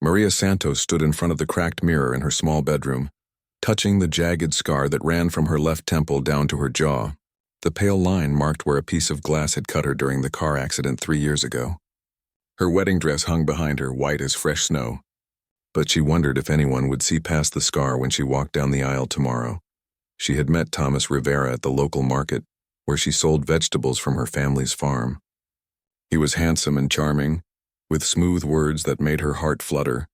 Maria Santos stood in front of the cracked mirror in her small bedroom, touching the jagged scar that ran from her left temple down to her jaw. The pale line marked where a piece of glass had cut her during the car accident 3 years ago. Her wedding dress hung behind her, white as fresh snow. But she wondered if anyone would see past the scar when she walked down the aisle tomorrow. She had met Thomas Rivera at the local market, where she sold vegetables from her family's farm. He was handsome and charming, with smooth words that made her heart flutter.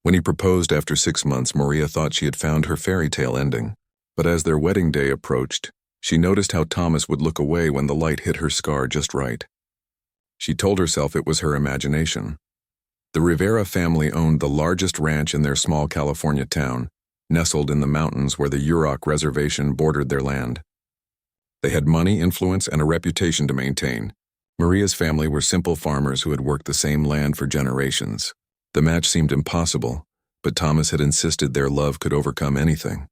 When he proposed after 6 months, Maria thought she had found her fairy tale ending. But as their wedding day approached, she noticed how Thomas would look away when the light hit her scar just right. She told herself it was her imagination. The Rivera family owned the largest ranch in their small California town, nestled in the mountains where the Yurok reservation bordered their land. They had money, influence, and a reputation to maintain. Maria's family were simple farmers who had worked the same land for generations. The match seemed impossible, but Thomas had insisted their love could overcome anything.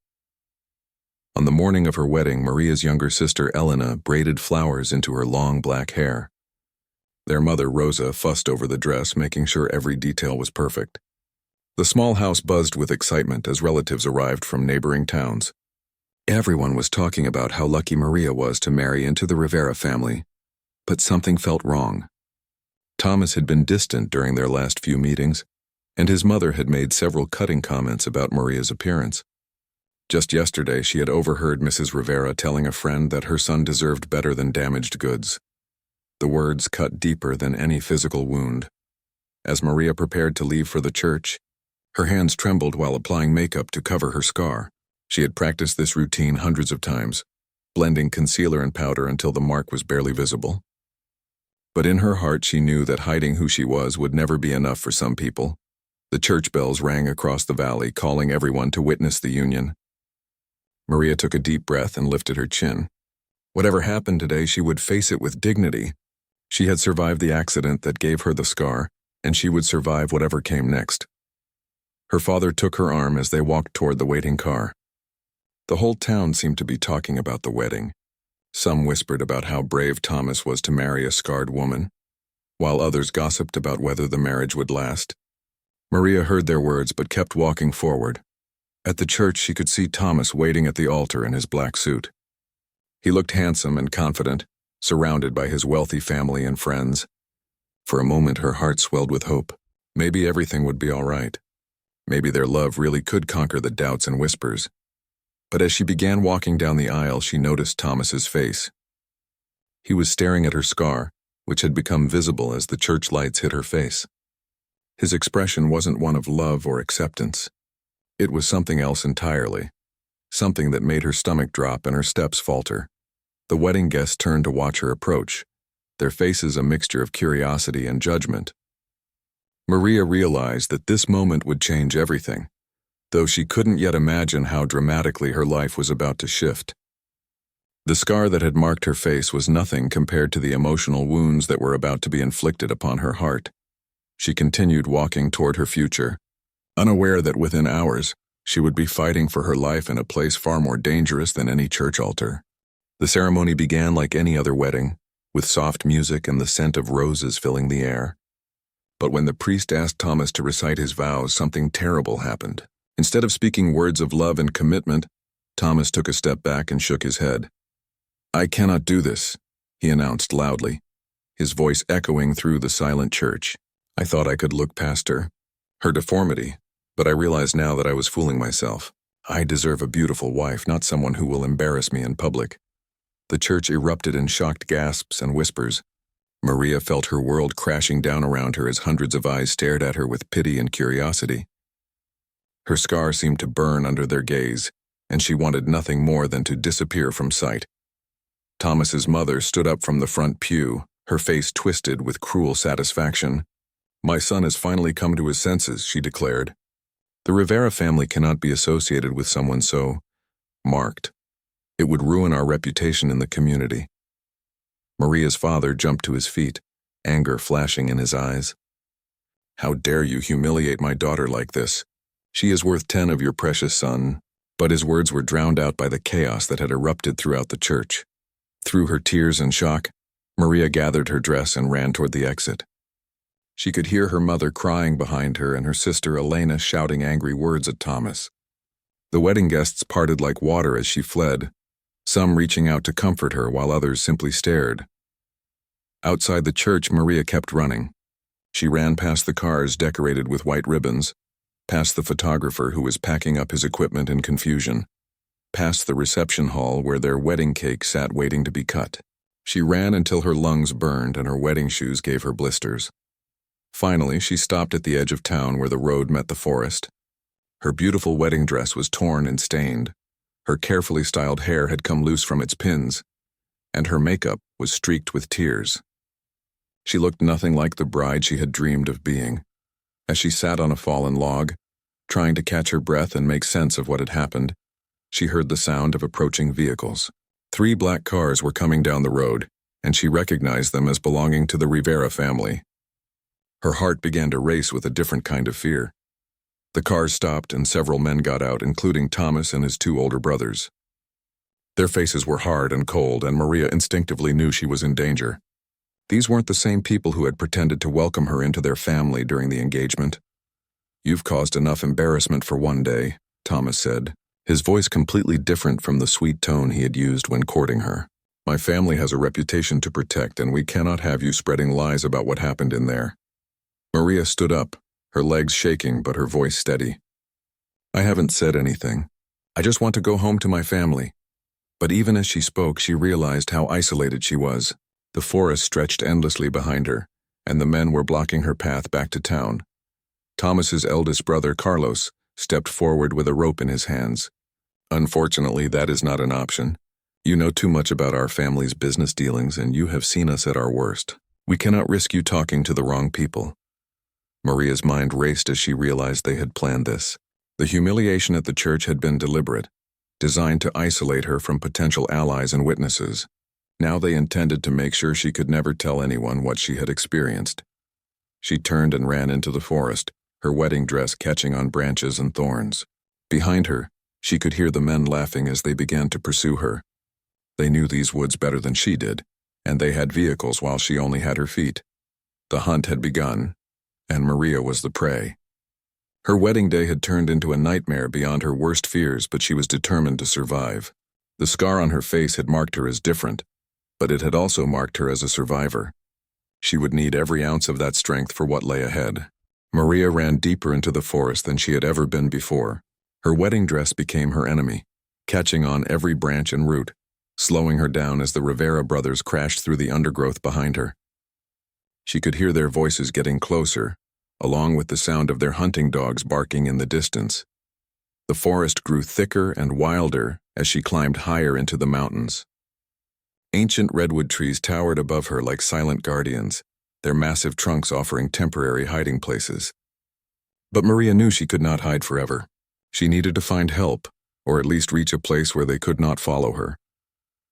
On the morning of her wedding, Maria's younger sister Elena braided flowers into her long black hair. Their mother Rosa fussed over the dress, making sure every detail was perfect. The small house buzzed with excitement as relatives arrived from neighboring towns. Everyone was talking about how lucky Maria was to marry into the Rivera family, but something felt wrong. Thomas had been distant during their last few meetings, and his mother had made several cutting comments about Maria's appearance. Just yesterday, she had overheard Mrs. Rivera telling a friend that her son deserved better than damaged goods. The words cut deeper than any physical wound. As Maria prepared to leave for the church, her hands trembled while applying makeup to cover her scar. She had practiced this routine hundreds of times, blending concealer and powder until the mark was barely visible. But in her heart, she knew that hiding who she was would never be enough for some people. The church bells rang across the valley, calling everyone to witness the union. Maria took a deep breath and lifted her chin. Whatever happened today, she would face it with dignity. She had survived the accident that gave her the scar, and she would survive whatever came next. Her father took her arm as they walked toward the waiting car. The whole town seemed to be talking about the wedding. Some whispered about how brave Thomas was to marry a scarred woman, while others gossiped about whether the marriage would last. Maria heard their words but kept walking forward. At the church, she could see Thomas waiting at the altar in his black suit. He looked handsome and confident, surrounded by his wealthy family and friends. For a moment, her heart swelled with hope. Maybe everything would be all right. Maybe their love really could conquer the doubts and whispers. But as she began walking down the aisle, she noticed Thomas's face. He was staring at her scar, which had become visible as the church lights hit her face. His expression wasn't one of love or acceptance. It was something else entirely, something that made her stomach drop and her steps falter. The wedding guests turned to watch her approach, their faces a mixture of curiosity and judgment. Maria realized that this moment would change everything, though she couldn't yet imagine how dramatically her life was about to shift. The scar that had marked her face was nothing compared to the emotional wounds that were about to be inflicted upon her heart. She continued walking toward her future, unaware that within hours, she would be fighting for her life in a place far more dangerous than any church altar. The ceremony began like any other wedding, with soft music and the scent of roses filling the air. But when the priest asked Thomas to recite his vows, something terrible happened. Instead of speaking words of love and commitment, Thomas took a step back and shook his head. "I cannot do this," he announced loudly, his voice echoing through the silent church. I thought I could look past her deformity, but I realized now that I was fooling myself. I deserve a beautiful wife, not someone who will embarrass me in public. The church erupted in shocked gasps and whispers. Maria felt her world crashing down around her as hundreds of eyes stared at her with pity and curiosity. Her scar seemed to burn under their gaze, and she wanted nothing more than to disappear from sight. Thomas's mother stood up from the front pew, her face twisted with cruel satisfaction. "My son has finally come to his senses," she declared. "The Rivera family cannot be associated with someone so marked. It would ruin our reputation in the community." Maria's father jumped to his feet, anger flashing in his eyes. "How dare you humiliate my daughter like this? She is worth 10 of your precious son." But his words were drowned out by the chaos that had erupted throughout the church. Through her tears and shock, Maria gathered her dress and ran toward the exit. She could hear her mother crying behind her and her sister Elena shouting angry words at Thomas. The wedding guests parted like water as she fled, some reaching out to comfort her while others simply stared. Outside the church, Maria kept running. She ran past the cars decorated with white ribbons, past the photographer who was packing up his equipment in confusion, past the reception hall where their wedding cake sat waiting to be cut. She ran until her lungs burned and her wedding shoes gave her blisters. Finally, she stopped at the edge of town where the road met the forest. Her beautiful wedding dress was torn and stained. Her carefully styled hair had come loose from its pins, and her makeup was streaked with tears. She looked nothing like the bride she had dreamed of being. As she sat on a fallen log, trying to catch her breath and make sense of what had happened, she heard the sound of approaching vehicles. 3 black cars were coming down the road, and she recognized them as belonging to the Rivera family. Her heart began to race with a different kind of fear. The cars stopped and several men got out, including Thomas and his 2 older brothers. Their faces were hard and cold, and Maria instinctively knew she was in danger. These weren't the same people who had pretended to welcome her into their family during the engagement. "You've caused enough embarrassment for one day," Thomas said, his voice completely different from the sweet tone he had used when courting her. "My family has a reputation to protect, and we cannot have you spreading lies about what happened in there." Maria stood up, her legs shaking but her voice steady. "I haven't said anything. I just want to go home to my family." But even as she spoke, she realized how isolated she was. The forest stretched endlessly behind her, and the men were blocking her path back to town. Thomas's eldest brother, Carlos, stepped forward with a rope in his hands. "Unfortunately, that is not an option. You know too much about our family's business dealings, and you have seen us at our worst. We cannot risk you talking to the wrong people." Maria's mind raced as she realized they had planned this. The humiliation at the church had been deliberate, designed to isolate her from potential allies and witnesses. Now they intended to make sure she could never tell anyone what she had experienced. She turned and ran into the forest, her wedding dress catching on branches and thorns. Behind her, she could hear the men laughing as they began to pursue her. They knew these woods better than she did, and they had vehicles while she only had her feet. The hunt had begun, and Maria was the prey. Her wedding day had turned into a nightmare beyond her worst fears, but she was determined to survive. The scar on her face had marked her as different, but it had also marked her as a survivor. She would need every ounce of that strength for what lay ahead. Maria ran deeper into the forest than she had ever been before. Her wedding dress became her enemy, catching on every branch and root, slowing her down as the Rivera brothers crashed through the undergrowth behind her. She could hear their voices getting closer, along with the sound of their hunting dogs barking in the distance. The forest grew thicker and wilder as she climbed higher into the mountains. Ancient redwood trees towered above her like silent guardians, their massive trunks offering temporary hiding places. But Maria knew she could not hide forever. She needed to find help, or at least reach a place where they could not follow her.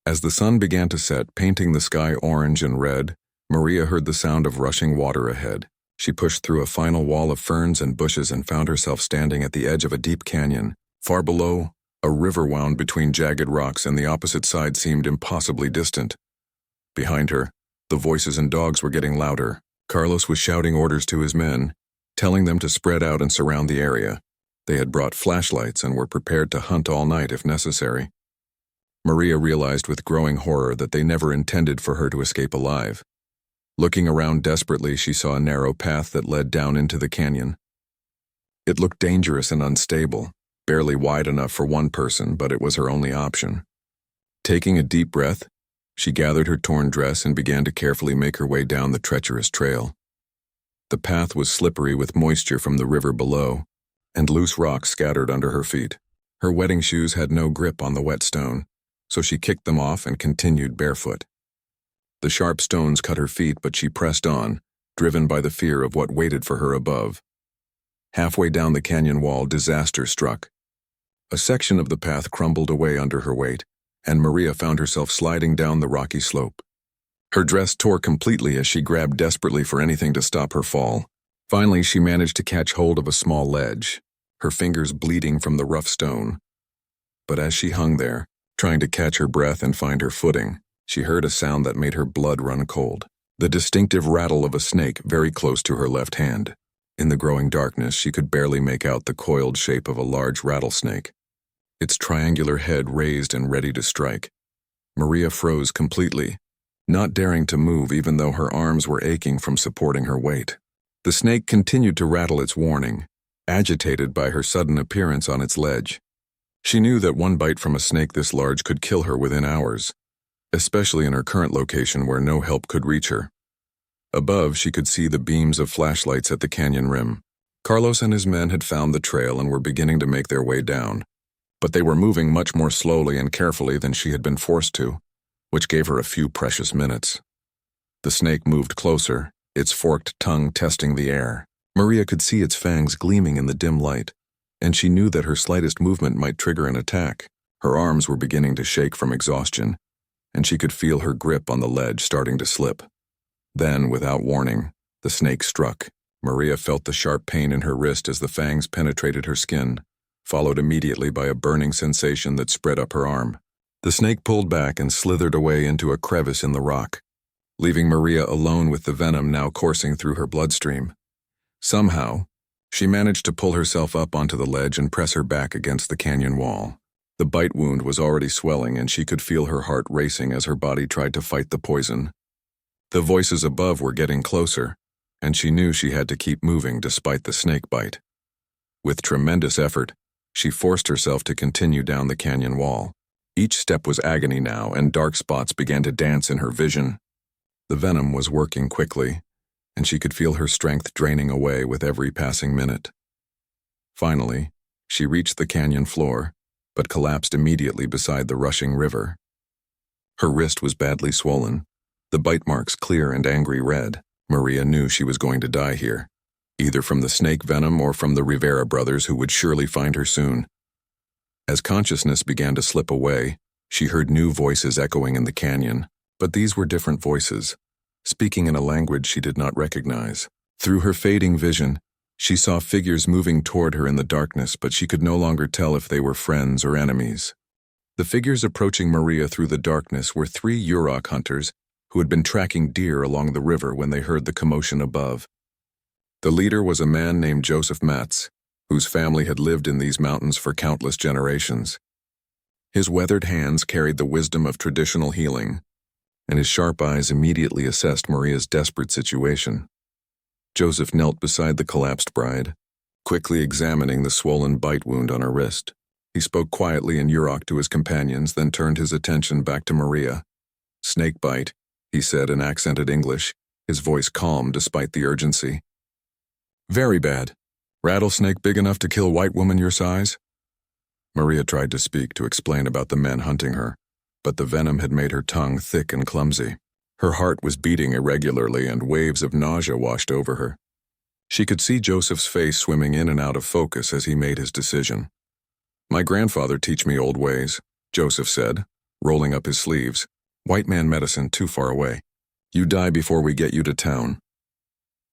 As the sun began to set, painting the sky orange and red, Maria heard the sound of rushing water ahead. She pushed through a final wall of ferns and bushes and found herself standing at the edge of a deep canyon. Far below, a river wound between jagged rocks, and the opposite side seemed impossibly distant. Behind her, the voices and dogs were getting louder. Carlos was shouting orders to his men, telling them to spread out and surround the area. They had brought flashlights and were prepared to hunt all night if necessary. Maria realized with growing horror that they never intended for her to escape alive. Looking around desperately, she saw a narrow path that led down into the canyon. It looked dangerous and unstable, barely wide enough for one person, but it was her only option. Taking a deep breath, she gathered her torn dress and began to carefully make her way down the treacherous trail. The path was slippery with moisture from the river below, and loose rocks scattered under her feet. Her wedding shoes had no grip on the wet stone, so she kicked them off and continued barefoot. The sharp stones cut her feet, but she pressed on, driven by the fear of what waited for her above. Halfway down the canyon wall, disaster struck. A section of the path crumbled away under her weight, and Maria found herself sliding down the rocky slope. Her dress tore completely as she grabbed desperately for anything to stop her fall. Finally, she managed to catch hold of a small ledge, her fingers bleeding from the rough stone. But as she hung there, trying to catch her breath and find her footing, she heard a sound that made her blood run cold. the distinctive rattle of a snake very close to her left hand. In the growing darkness, she could barely make out the coiled shape of a large rattlesnake, its triangular head raised and ready to strike. Maria froze completely, not daring to move even though her arms were aching from supporting her weight. The snake continued to rattle its warning, agitated by her sudden appearance on its ledge. She knew that one bite from a snake this large could kill her within hours, especially in her current location where no help could reach her. Above, she could see the beams of flashlights at the canyon rim. Carlos and his men had found the trail and were beginning to make their way down, but they were moving much more slowly and carefully than she had been forced to, which gave her a few precious minutes. The snake moved closer, its forked tongue testing the air. Maria could see its fangs gleaming in the dim light, and she knew that her slightest movement might trigger an attack. Her arms were beginning to shake from exhaustion, and she could feel her grip on the ledge starting to slip. Then, without warning, the snake struck. Maria felt the sharp pain in her wrist as the fangs penetrated her skin, followed immediately by a burning sensation that spread up her arm. The snake pulled back and slithered away into a crevice in the rock, leaving Maria alone with the venom now coursing through her bloodstream. Somehow, she managed to pull herself up onto the ledge and press her back against the canyon wall. The bite wound was already swelling, and she could feel her heart racing as her body tried to fight the poison. The voices above were getting closer, and she knew she had to keep moving despite the snake bite. With tremendous effort, she forced herself to continue down the canyon wall. Each step was agony now, and dark spots began to dance in her vision. The venom was working quickly, and she could feel her strength draining away with every passing minute. Finally, she reached the canyon floor, but collapsed immediately beside the rushing river. Her wrist was badly swollen, the bite marks clear and angry red. Maria knew she was going to die here, either from the snake venom or from the Rivera brothers who would surely find her soon. As consciousness began to slip away, she heard new voices echoing in the canyon, but these were different voices, speaking in a language she did not recognize. Through her fading vision, she saw figures moving toward her in the darkness, but she could no longer tell if they were friends or enemies. The figures approaching Maria through the darkness were 3 Yurok hunters who had been tracking deer along the river when they heard the commotion above. The leader was a man named Joseph Matz, whose family had lived in these mountains for countless generations. His weathered hands carried the wisdom of traditional healing, and his sharp eyes immediately assessed Maria's desperate situation. Joseph knelt beside the collapsed bride, quickly examining the swollen bite wound on her wrist. He spoke quietly in Yurok to his companions, then turned his attention back to Maria. "Snake bite," he said in accented English, his voice calm despite the urgency. "Very bad. Rattlesnake big enough to kill white woman your size?" Maria tried to speak to explain about the men hunting her, but the venom had made her tongue thick and clumsy. Her heart was beating irregularly and waves of nausea washed over her. She could see Joseph's face swimming in and out of focus as he made his decision. "My grandfather teach me old ways," Joseph said, rolling up his sleeves. "White man medicine too far away. You die before we get you to town."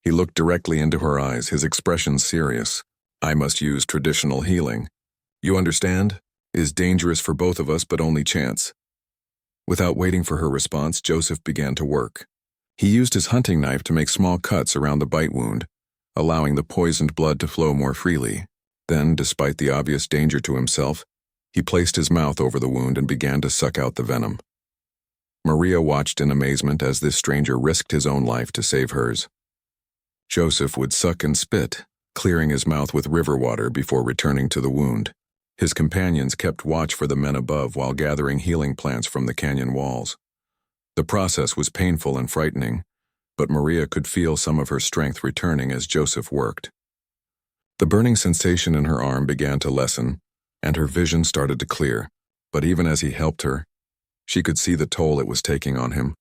He looked directly into her eyes, his expression serious. "I must use traditional healing. You understand? Is dangerous for both of us, but only chance." Without waiting for her response, Joseph began to work. He used his hunting knife to make small cuts around the bite wound, allowing the poisoned blood to flow more freely. Then, despite the obvious danger to himself, he placed his mouth over the wound and began to suck out the venom. Maria watched in amazement as this stranger risked his own life to save hers. Joseph would suck and spit, clearing his mouth with river water before returning to the wound. His companions kept watch for the men above while gathering healing plants from the canyon walls. The process was painful and frightening, but Maria could feel some of her strength returning as Joseph worked. The burning sensation in her arm began to lessen, and her vision started to clear, but even as he helped her, she could see the toll it was taking on him.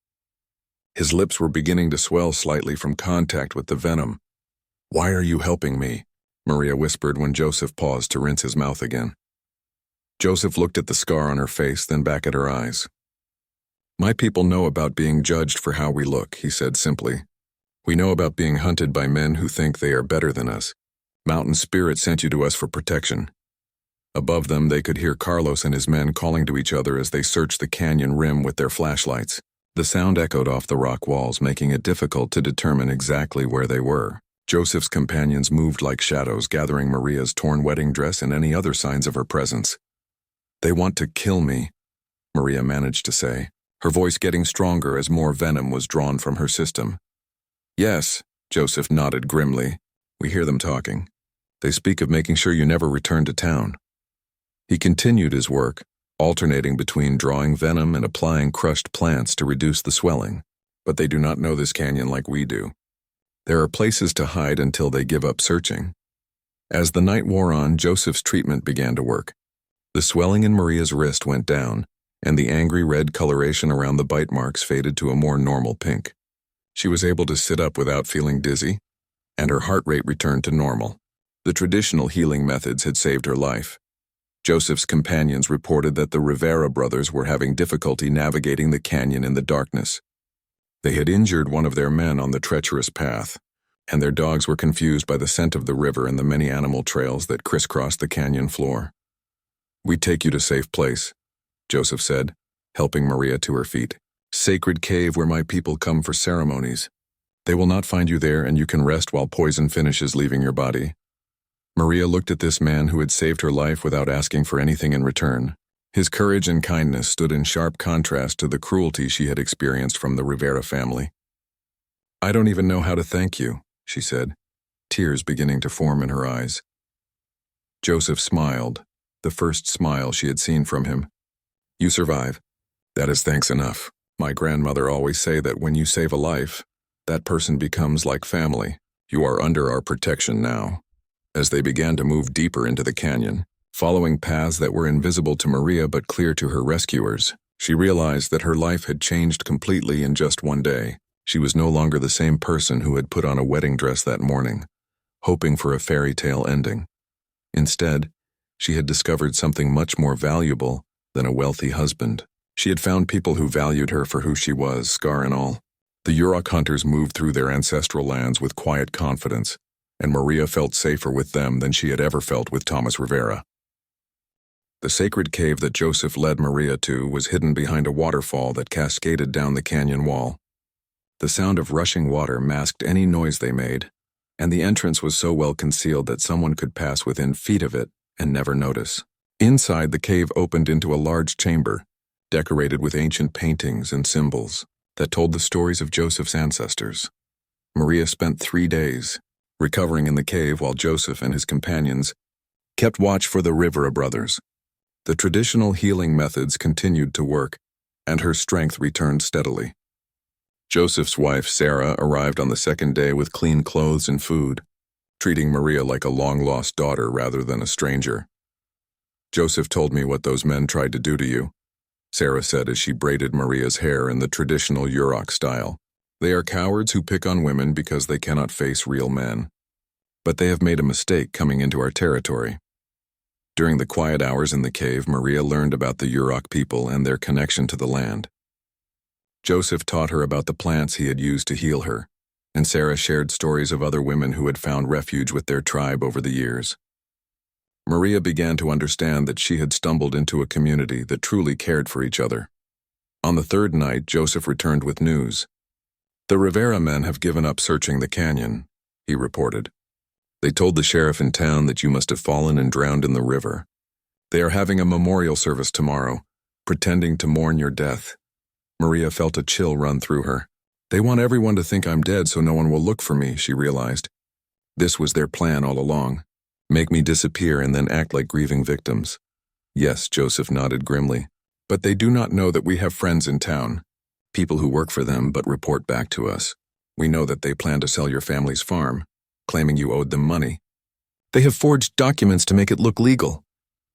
His lips were beginning to swell slightly from contact with the venom. "Why are you helping me?" Maria whispered when Joseph paused to rinse his mouth again. Joseph looked at the scar on her face, then back at her eyes. "My people know about being judged for how we look," he said simply. "We know about being hunted by men who think they are better than us. Mountain Spirit sent you to us for protection." Above them, they could hear Carlos and his men calling to each other as they searched the canyon rim with their flashlights. The sound echoed off the rock walls, making it difficult to determine exactly where they were. Joseph's companions moved like shadows, gathering Maria's torn wedding dress and any other signs of her presence. "They want to kill me," Maria managed to say, her voice getting stronger as more venom was drawn from her system. "Yes," Joseph nodded grimly. "We hear them talking. They speak of making sure you never return to town." He continued his work, alternating between drawing venom and applying crushed plants to reduce the swelling. "But they do not know this canyon like we do. There are places to hide until they give up searching." As the night wore on, Joseph's treatment began to work. The swelling in Maria's wrist went down, and the angry red coloration around the bite marks faded to a more normal pink. She was able to sit up without feeling dizzy, and her heart rate returned to normal. The traditional healing methods had saved her life. Joseph's companions reported that the Rivera brothers were having difficulty navigating the canyon in the darkness. They had injured one of their men on the treacherous path, and their dogs were confused by the scent of the river and the many animal trails that crisscrossed the canyon floor. "We take you to safe place," Joseph said, helping Maria to her feet. "Sacred cave where my people come for ceremonies. They will not find you there, and you can rest while poison finishes leaving your body." Maria looked at this man who had saved her life without asking for anything in return. His courage and kindness stood in sharp contrast to the cruelty she had experienced from the Rivera family. "I don't even know how to thank you," she said, tears beginning to form in her eyes. Joseph smiled, the first smile she had seen from him. "You survive. That is thanks enough. My grandmother always say that when you save a life, that person becomes like family. You are under our protection now." As they began to move deeper into the canyon, following paths that were invisible to Maria but clear to her rescuers, she realized that her life had changed completely in just one day. She was no longer the same person who had put on a wedding dress that morning, hoping for a fairy tale ending. Instead, she had discovered something much more valuable than a wealthy husband. She had found people who valued her for who she was, scar and all. The Yurok hunters moved through their ancestral lands with quiet confidence, and Maria felt safer with them than she had ever felt with Thomas Rivera. The sacred cave that Joseph led Maria to was hidden behind a waterfall that cascaded down the canyon wall. The sound of rushing water masked any noise they made, and the entrance was so well concealed that someone could pass within feet of it and never notice. Inside, the cave opened into a large chamber, decorated with ancient paintings and symbols that told the stories of Joseph's ancestors. Maria spent 3 days recovering in the cave while Joseph and his companions kept watch for the Rivera brothers. The traditional healing methods continued to work, and her strength returned steadily. Joseph's wife, Sarah, arrived on the second day with clean clothes and food, treating Maria like a long-lost daughter rather than a stranger. "Joseph told me what those men tried to do to you," Sarah said as she braided Maria's hair in the traditional Yurok style. "They are cowards who pick on women because they cannot face real men. But they have made a mistake coming into our territory." During the quiet hours in the cave, Maria learned about the Yurok people and their connection to the land. Joseph taught her about the plants he had used to heal her, and Sarah shared stories of other women who had found refuge with their tribe over the years. Maria began to understand that she had stumbled into a community that truly cared for each other. On the third night, Joseph returned with news. "The Rivera men have given up searching the canyon," he reported. "They told the sheriff in town that you must have fallen and drowned in the river. They are having a memorial service tomorrow, pretending to mourn your death." Maria felt a chill run through her. "They want everyone to think I'm dead so no one will look for me," she realized. This was their plan all along. Make me disappear and then act like grieving victims. "Yes," Joseph nodded grimly. "But they do not know that we have friends in town. People who work for them but report back to us. We know that they plan to sell your family's farm, claiming you owed them money. They have forged documents to make it look legal."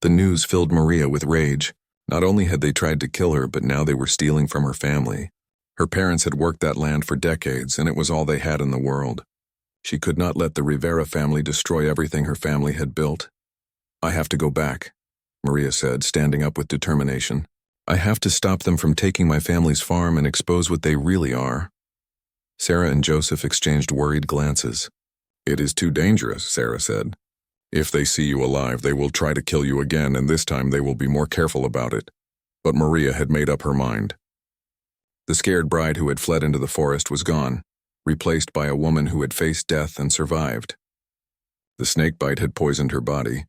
The news filled Maria with rage. Not only had they tried to kill her, but now they were stealing from her family. Her parents had worked that land for decades, and it was all they had in the world. She could not let the Rivera family destroy everything her family had built. "I have to go back," Maria said, standing up with determination. "I have to stop them from taking my family's farm and expose what they really are." Sarah and Joseph exchanged worried glances. "It is too dangerous," Sarah said. "If they see you alive, they will try to kill you again, and this time they will be more careful about it." But Maria had made up her mind. The scared bride who had fled into the forest was gone, replaced by a woman who had faced death and survived. The snakebite had poisoned her body,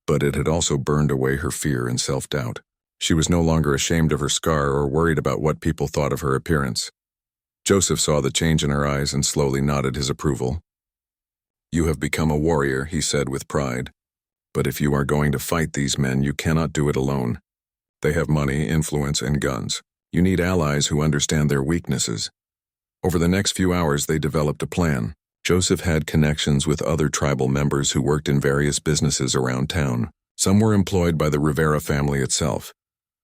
but it had also burned away her fear and self-doubt. She was no longer ashamed of her scar or worried about what people thought of her appearance. Joseph saw the change in her eyes and slowly nodded his approval. "You have become a warrior," he said with pride. "But if you are going to fight these men, you cannot do it alone. They have money, influence, and guns. You need allies who understand their weaknesses." Over the next few hours, they developed a plan. Joseph had connections with other tribal members who worked in various businesses around town. Some were employed by the Rivera family itself,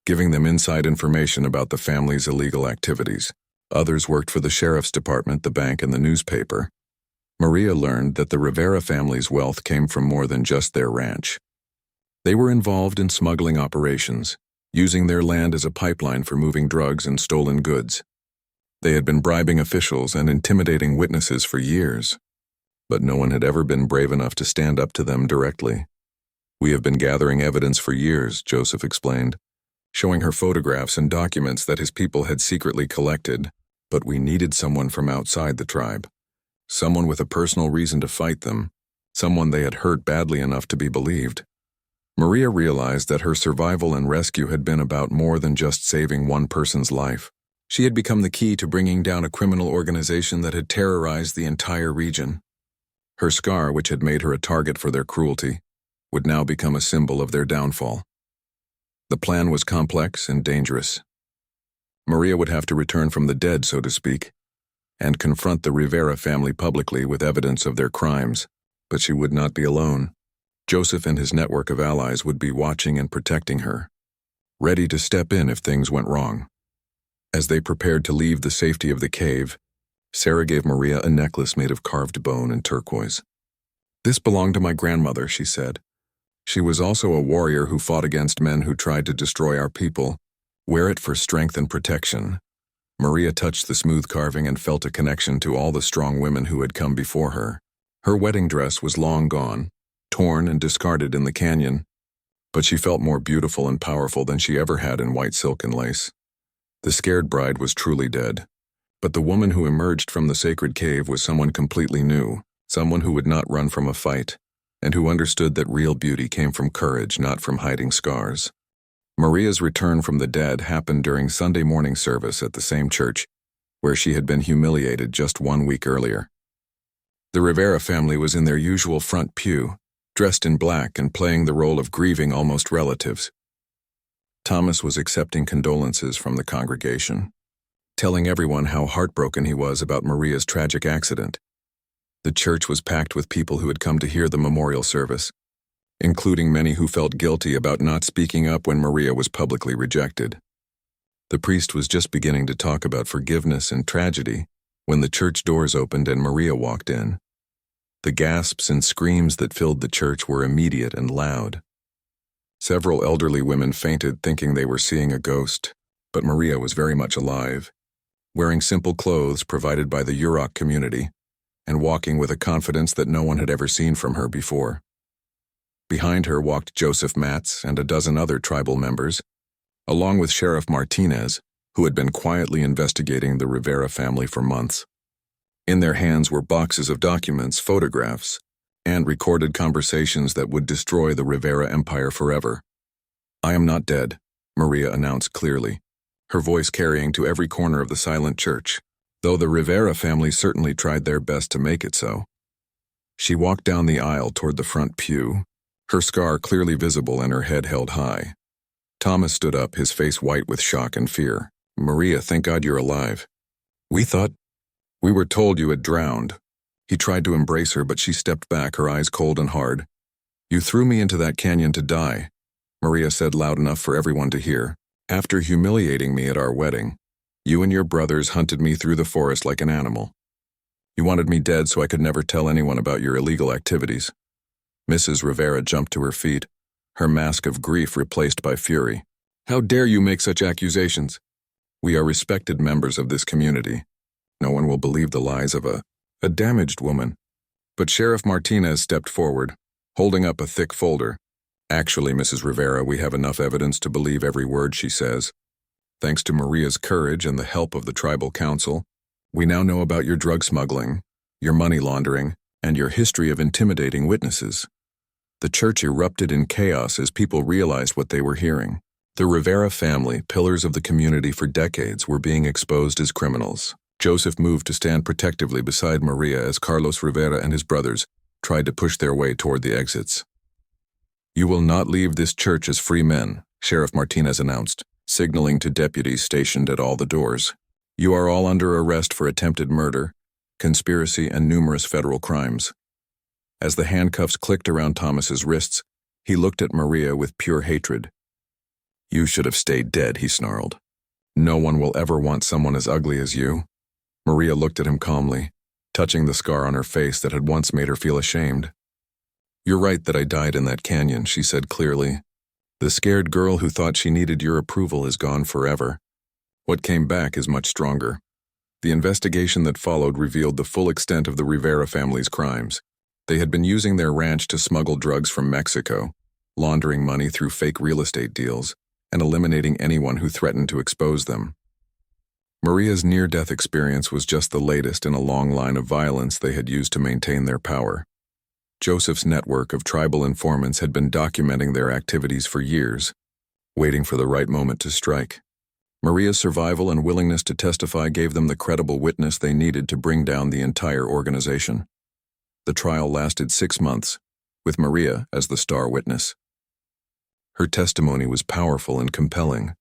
giving them inside information about the family's illegal activities. Others worked for the sheriff's department, the bank, and the newspaper. Maria learned that the Rivera family's wealth came from more than just their ranch. They were involved in smuggling operations, using their land as a pipeline for moving drugs and stolen goods. They had been bribing officials and intimidating witnesses for years, but no one had ever been brave enough to stand up to them directly. "We have been gathering evidence for years," Joseph explained, showing her photographs and documents that his people had secretly collected, but we needed someone from outside the tribe. Someone with a personal reason to fight them, someone they had hurt badly enough to be believed. Maria realized that her survival and rescue had been about more than just saving one person's life. She had become the key to bringing down a criminal organization that had terrorized the entire region. Her scar, which had made her a target for their cruelty, would now become a symbol of their downfall. The plan was complex and dangerous. Maria would have to return from the dead, so to speak, and confront the Rivera family publicly with evidence of their crimes, but she would not be alone. Joseph and his network of allies would be watching and protecting her, ready to step in if things went wrong. As they prepared to leave the safety of the cave, Sarah gave Maria a necklace made of carved bone and turquoise. "This belonged to my grandmother," she said. "She was also a warrior who fought against men who tried to destroy our people. Wear it for strength and protection." Maria touched the smooth carving and felt a connection to all the strong women who had come before her. Her wedding dress was long gone, torn and discarded in the canyon, but she felt more beautiful and powerful than she ever had in white silk and lace. The scared bride was truly dead, but the woman who emerged from the sacred cave was someone completely new, someone who would not run from a fight, and who understood that real beauty came from courage, not from hiding scars. Maria's return from the dead happened during Sunday morning service at the same church where she had been humiliated just 1 week earlier. The Rivera family was in their usual front pew, dressed in black and playing the role of grieving almost relatives. Thomas was accepting condolences from the congregation, telling everyone how heartbroken he was about Maria's tragic accident. The church was packed with people who had come to hear the memorial service, including many who felt guilty about not speaking up when Maria was publicly rejected. The priest was just beginning to talk about forgiveness and tragedy when the church doors opened and Maria walked in. The gasps and screams that filled the church were immediate and loud. Several elderly women fainted thinking they were seeing a ghost, but Maria was very much alive, wearing simple clothes provided by the Yurok community, and walking with a confidence that no one had ever seen from her before. Behind her walked Joseph Matz and a dozen other tribal members, along with Sheriff Martinez, who had been quietly investigating the Rivera family for months. In their hands were boxes of documents, photographs, and recorded conversations that would destroy the Rivera empire forever. "I am not dead," Maria announced clearly, her voice carrying to every corner of the silent church, though the Rivera family certainly tried their best to make it so. She walked down the aisle toward the front pew, her scar clearly visible and her head held high. Thomas stood up, his face white with shock and fear. "Maria, thank God you're alive. We were told you had drowned." He tried to embrace her, but she stepped back, her eyes cold and hard. "You threw me into that canyon to die," Maria said loud enough for everyone to hear. "After humiliating me at our wedding, you and your brothers hunted me through the forest like an animal. You wanted me dead so I could never tell anyone about your illegal activities." Mrs. Rivera jumped to her feet, her mask of grief replaced by fury. "How dare you make such accusations? We are respected members of this community. No one will believe the lies of a damaged woman." But Sheriff Martinez stepped forward, holding up a thick folder. "Actually, Mrs. Rivera, we have enough evidence to believe every word she says. Thanks to Maria's courage and the help of the tribal council, we now know about your drug smuggling, your money laundering, and your history of intimidating witnesses. The church erupted in chaos as people realized what they were hearing. The Rivera family, pillars of the community for decades, were being exposed as criminals. Joseph moved to stand protectively beside Maria as Carlos Rivera and his brothers tried to push their way toward the exits. "You will not leave this church as free men," Sheriff Martinez announced, signaling to deputies stationed at all the doors. "You are all under arrest for attempted murder, conspiracy, and numerous federal crimes." As the handcuffs clicked around Thomas's wrists, he looked at Maria with pure hatred. "You should have stayed dead," he snarled. "No one will ever want someone as ugly as you." Maria looked at him calmly, touching the scar on her face that had once made her feel ashamed. "You're right that I died in that canyon," she said clearly. "The scared girl who thought she needed your approval is gone forever. What came back is much stronger." The investigation that followed revealed the full extent of the Rivera family's crimes. They had been using their ranch to smuggle drugs from Mexico, laundering money through fake real estate deals, and eliminating anyone who threatened to expose them. Maria's near-death experience was just the latest in a long line of violence they had used to maintain their power. Joseph's network of tribal informants had been documenting their activities for years, waiting for the right moment to strike. Maria's survival and willingness to testify gave them the credible witness they needed to bring down the entire organization. The trial lasted 6 months, with Maria as the star witness. Her testimony was powerful and compelling,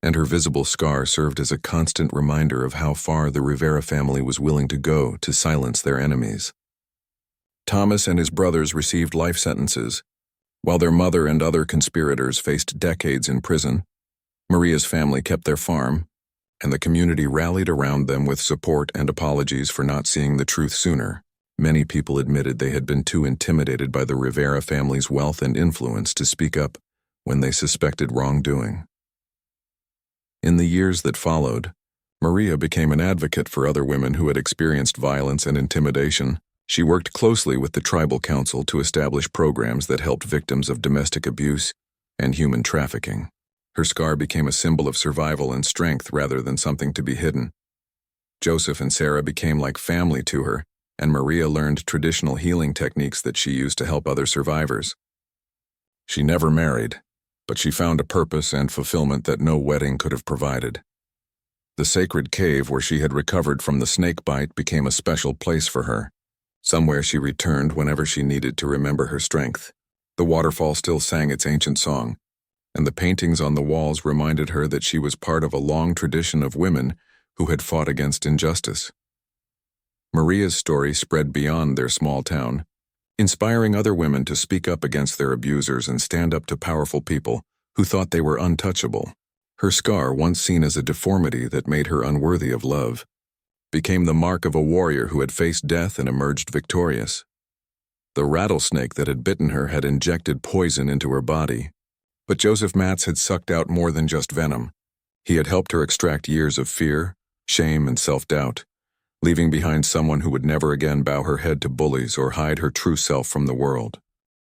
and her visible scar served as a constant reminder of how far the Rivera family was willing to go to silence their enemies. Thomas and his brothers received life sentences, while their mother and other conspirators faced decades in prison. Maria's family kept their farm, and the community rallied around them with support and apologies for not seeing the truth sooner. Many people admitted they had been too intimidated by the Rivera family's wealth and influence to speak up when they suspected wrongdoing. In the years that followed, Maria became an advocate for other women who had experienced violence and intimidation. She worked closely with the tribal council to establish programs that helped victims of domestic abuse and human trafficking. Her scar became a symbol of survival and strength rather than something to be hidden. Joseph and Sarah became like family to her, and Maria learned traditional healing techniques that she used to help other survivors. She never married, but she found a purpose and fulfillment that no wedding could have provided. The sacred cave where she had recovered from the snake bite became a special place for her, somewhere she returned whenever she needed to remember her strength. The waterfall still sang its ancient song, and the paintings on the walls reminded her that she was part of a long tradition of women who had fought against injustice. Maria's story spread beyond their small town, inspiring other women to speak up against their abusers and stand up to powerful people who thought they were untouchable. Her scar, once seen as a deformity that made her unworthy of love, became the mark of a warrior who had faced death and emerged victorious. The rattlesnake that had bitten her had injected poison into her body, but Joseph Matz had sucked out more than just venom. He had helped her extract years of fear, shame, and self-doubt, leaving behind someone who would never again bow her head to bullies or hide her true self from the world.